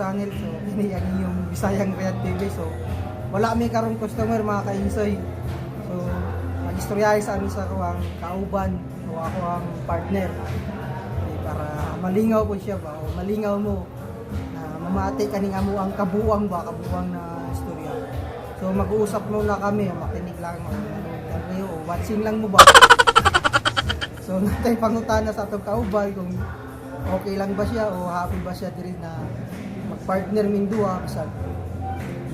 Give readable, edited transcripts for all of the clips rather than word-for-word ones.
channel. So, ini yung Bisayang Riyadh TV. So, wala may karong customer mga ka-Ensoy. So, mag-istoryahe sa amin sa ako ang kauban o ako ang partner. Para malingaw po siya ba, o malingaw mo na mamati kaning amo ang kabuang na istorya. So, mag-uusap muna kami, makinig lang, o watching lang mo ba? So, natay pangutana sa atong kauban kung okay lang ba siya o happy ba siya diri na mag-partner ming duha bisag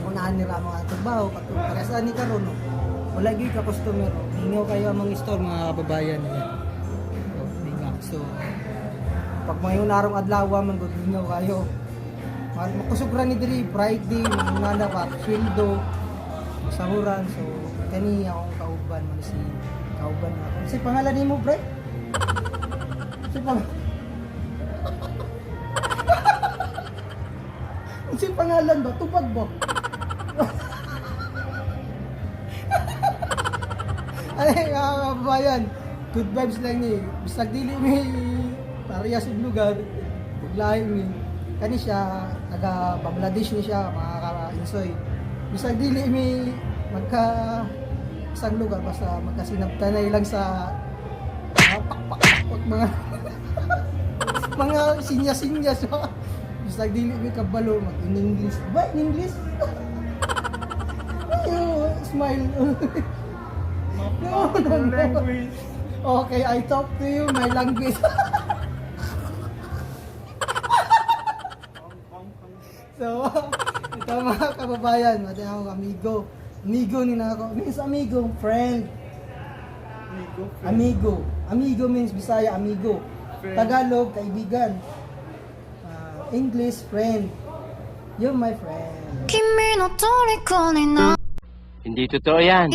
unaan nila mga trabaho katong parehas ni karon no. Wala gyud ka customer. Hingaw kayo among store mga kababayan niya. So, pag mayon narong adlaw man gud hingaw kayo. Makusog ra ni diri Friday mga pa sweldo sahuran. So, kani akong kauban man si kauban ako. Si pangalan nimo, pre? Si pangalan si pangalan ba? Tupad ba? Ay, kabayan, good vibes lang ni. Bisag dili may parehas ng lugar, buglahi ni. Kani siya, taga Bangladesh ni siya, mga ka-Ensoy. Bisag dili may magka isang lugar, basta magkasinabtanay lang sa pak mga mga sinya-sinya siya. Bisag dili mi kabalo mag in English. Ba in English? Ayo, smile. No, language. Okay, I talk to you my language. So, ito mga kababayan, mati akong amigo. Amigo ni na ako. Means amigo, friend. Amigo. Amigo means Bisaya, amigo. Friend. Tagalog, kaibigan. English, friend. You're my friend. Hindi totoo yan.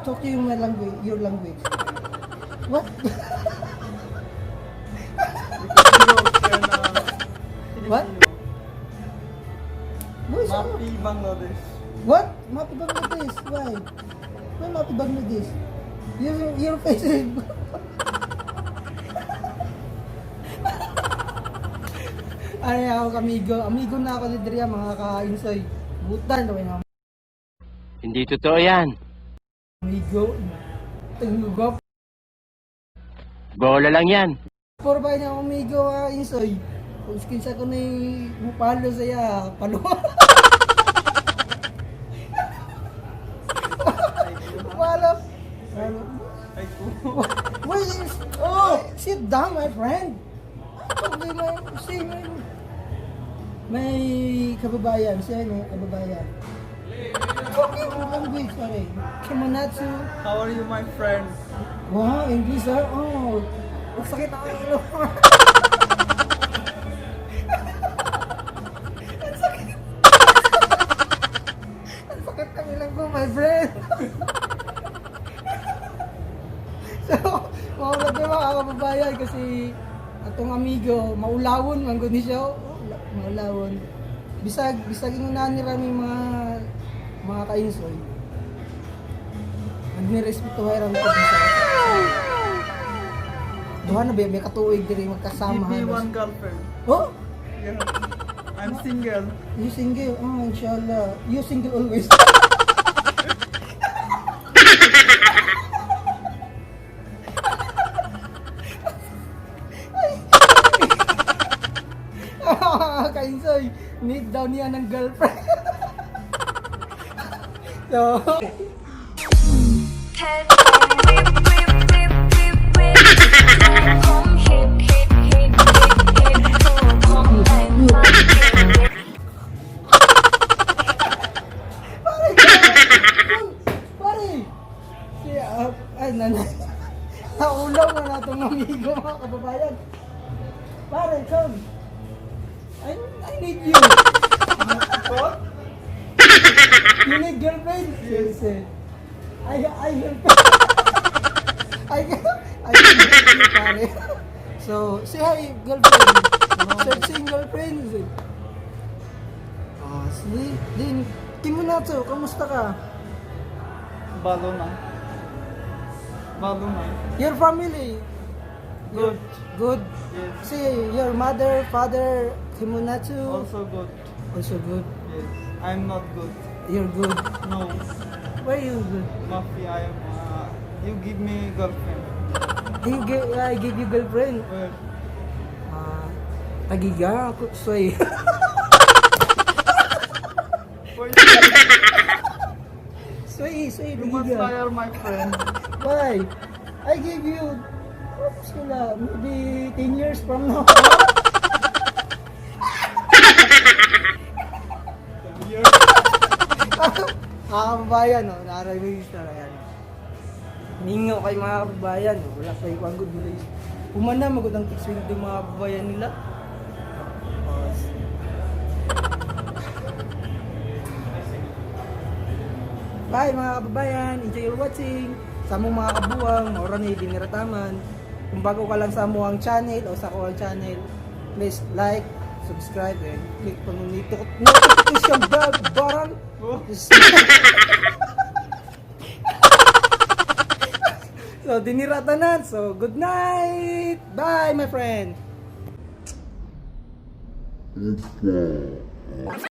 Talk to you my language, your language. What? What? Mapi Bangladesh. What? Mapi Bangladesh? Why? Why Mapi Bangladesh? Your face is... Ay, ako amigo. Amigo na ako ni Dria, mga ka-Ensoy. Butan, okay na. Hindi totoo yan. Amigo. Tungugap. Bola lang yan. Puro ba niya amigo, mga Ensoy? Kung skinsa ko na yung mupalo saya, palo. Palo. Wait, oh, sit down, my friend. Okay, may kababayan, siya may kababayan. Okay, language, pare. Kimonatsu. How are you, my friend? Wow, English, ah. Oh, sakit ako ng ulo. Ang sakit ng ilang ko, my friend. So, maulat na mga kababayan kasi atong amigo, maulawon, manggod ni siya. Maulawon. Bisag inunahan nila may mga ka-Ensoy. Nagnirespeto hayran ko sa duha na ba may katuig diri magkasama. Give me one girlfriend. Oh? Yeah. I'm single. You single? Oh, inshallah. You single always. Ka-Ensoy, need daw niya ng girlfriend. So, naulaw na natong amigo mga kababayan. Pare, come. I need you. What? You need girlfriend? Yes. I girlfriend. I girlfriend, pare. So, say hi, girlfriend. Searching girlfriend. See? Din, Kimonatsu, kamusta ka? Balo na. Balo na. Your family? Good. Good. Yes. See, your mother, father, Himunatsu, Also good. also good. Yes. I'm not good. You're good. No. Why you good? Mafi, I am. You give me girlfriend. I give you girlfriend. Well, Tagiga ako, soy. for soy, you must tagiga. hire my friend. Why? I give you, oops, maybe 10 years from now. Kababayan, no? Nararamis na yan. Ningo kay mga kababayan, no? Wala kayo kang good news. Umana, magod ang swing ng mga kababayan nila. Bye mga kababayan, enjoy your watching. Sa mong mga kabuwang, maura na dinirataman. Kung bago ka lang sa among channel o sa akong channel, please like, subscribe, and click pa ng notification bell button. Oh. So, diniratanan. So, good night. Bye, my friend.